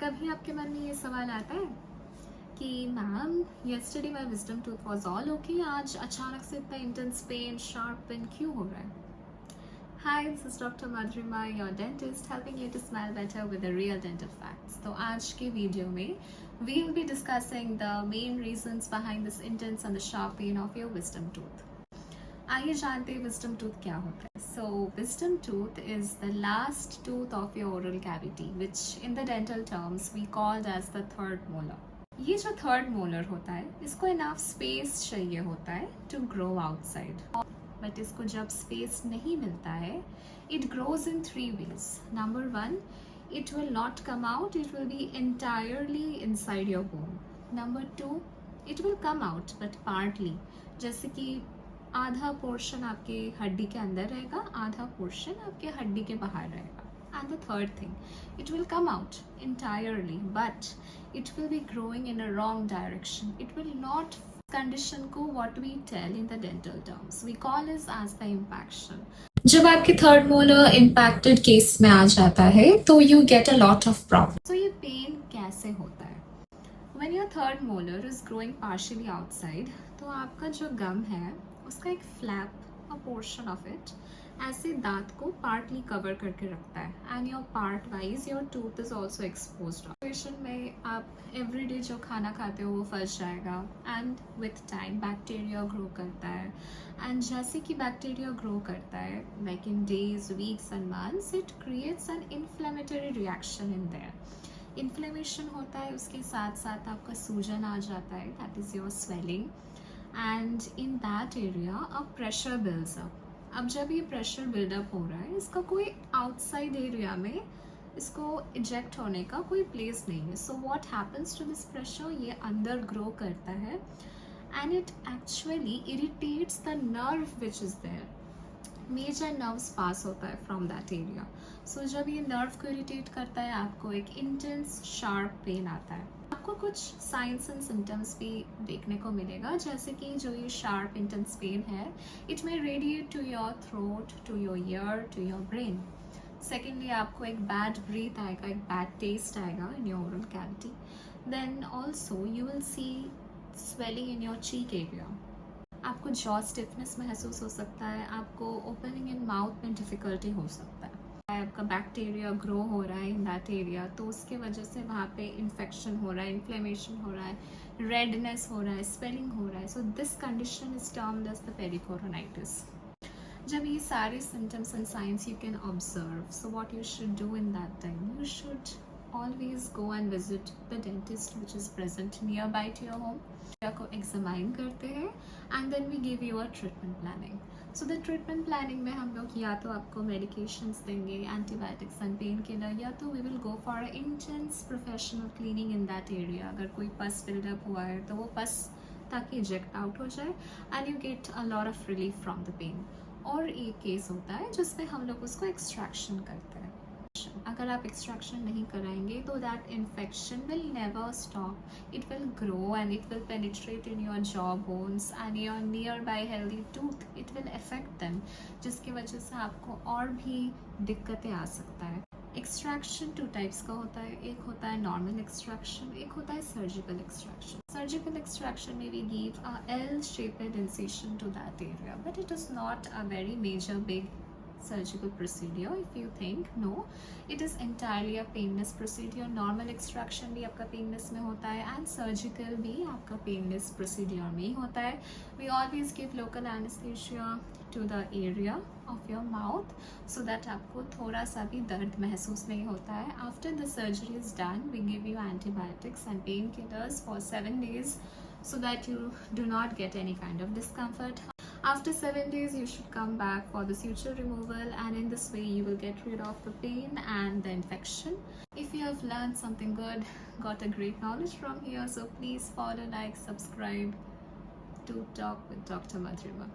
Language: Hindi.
कभी आपके मन में ये सवाल आता है कि ma'am yesterday my wisdom tooth was all okay, आज अचानक से इतना intense pain, sharp pain क्यों हो रहा है? Hi, this is Dr. Madhurima, your dentist, helping you to smile better with the real dental facts. तो आज के वीडियो में we will be discussing the main reasons behind this intense and the sharp pain of your wisdom tooth. आइए जानते हैं wisdom tooth क्या होता है. So wisdom tooth is the last tooth of your oral cavity, which in the dental terms we called as the third molar. ये जो थर्ड मोलर होता है इसको इनफ स्पेस चाहिए होता है टू ग्रो आउटसाइड, बट इसको जब स्पेस नहीं मिलता है it grows in 3 ways. Number 1, it will not come out, it will be entirely inside your bone. Number 2, it will come out but partly, जैसे कि आधा पोर्शन आपके हड्डी के अंदर रहेगा, आधा पोर्शन आपके हड्डी के बाहर रहेगा. And the third thing, it will come out entirely, but it will be growing in a wrong direction. It will not condition को what we tell in the dental terms. We call it as the impaction. जब आपके थर्ड मोलर इम्पैक्टेड केस में आ जाता है तो you get a lot of problem. So ये पेन कैसे होता है? When your third molar is growing partially outside, तो आपका जो गम है उसका एक flap, a portion of it, ऐसे दांत को पार्टली कवर करके रखता है and your part wise your tooth is also exposed. Situation में आप एवरीडे जो खाना खाते हो वो फंस जाएगा and with time bacteria grow करता है. एंड जैसे कि बैक्टीरिया ग्रो करता है like in days, weeks and months, it creates an inflammatory reaction in their. Inflammation होता है, उसके साथ साथ आपका सूजन आ जाता है, that is your swelling, and in that area a pressure builds up. अब जब ये प्रेशर बिल्डअप हो रहा है इसका कोई आउटसाइड एरिया में इसको इजेक्ट होने का कोई प्लेस नहीं है. So what happens to this pressure, ये अंदर ग्रो करता है and it actually irritates the nerve which is there. Major nerves pass होता है फ्रॉम दैट एरिया. सो जब ये नर्व को इरिटेट करता है आपको एक इंटेंस शार्प पेन आता है. आपको कुछ साइंस एंड सिम्टम्स भी देखने को मिलेगा, जैसे कि जो ये शार्प इंटेंस पेन है it may radiate to your throat, to your ear, to your brain. Secondly आपको एक बैड ब्रीथ आएगा, एक बैड टेस्ट आएगा in your oral cavity. Then also you will see swelling in your cheek area. आपको जॉ स्टिफनेस महसूस हो सकता है, आपको ओपनिंग इन माउथ में डिफ़िकल्टी हो सकता है. आपका बैक्टीरिया ग्रो हो रहा है इन दैट एरिया, तो उसके वजह से वहाँ पे इन्फेक्शन हो रहा है, इन्फ्लेमेशन हो रहा है, रेडनेस हो रहा है, स्वेलिंग हो रहा है. So this condition is termed as the pericoronitis. जब ये सारे symptoms and signs you can observe, so what you should do in that time, you should always go and visit the dentist which is present nearby to your home. को एग्जामाइन करते हैं and then we give you a treatment planning. So the treatment planning में हम लोग या तो आपको medications देंगे, antibiotics and painkiller, या तो we will go for a intense professional cleaning in that area. अगर कोई pus build up हुआ है तो वो pus ताकि eject out हो जाए and you get a lot of relief from the pain. और एक केस होता है जिसमें हम लोग उसको एक्सट्रैक्शन करते हैं. अगर आप एक्सट्रैक्शन नहीं कराएंगे तो that infection will never stop. It will grow and it will penetrate in your jaw bones and your near by healthy tooth. It will affect them, जिसकी वजह से आपको और भी दिक्कतें आ सकता है. एक्सट्रैक्शन 2 टाइप्स का होता है. एक होता है नॉर्मल एक्सट्रैक्शन, एक होता है सर्जिकल एक्सट्रैक्शन. सर्जिकल एक्सट्रैक्शन में we give a L-shaped incision to that area, but it is not a very major big surgical procedure if you think. No, it is entirely a painless procedure. Normal extraction भी आपका painless में होता है and surgical भी आपका painless procedure में ही होता है. We always give local anesthesia to the area of your mouth so that आपको थोड़ा सा भी दर्द महसूस नहीं होता है. After the surgery is done, we give you antibiotics and painkillers for 7 days so that you do not get any kind of discomfort. After 7 days, you should come back for the suture removal, and in this way, you will get rid of the pain and the infection. If you have learned something good, got a great knowledge from here, so please follow, like, subscribe to Talk with Dr. Madhurima.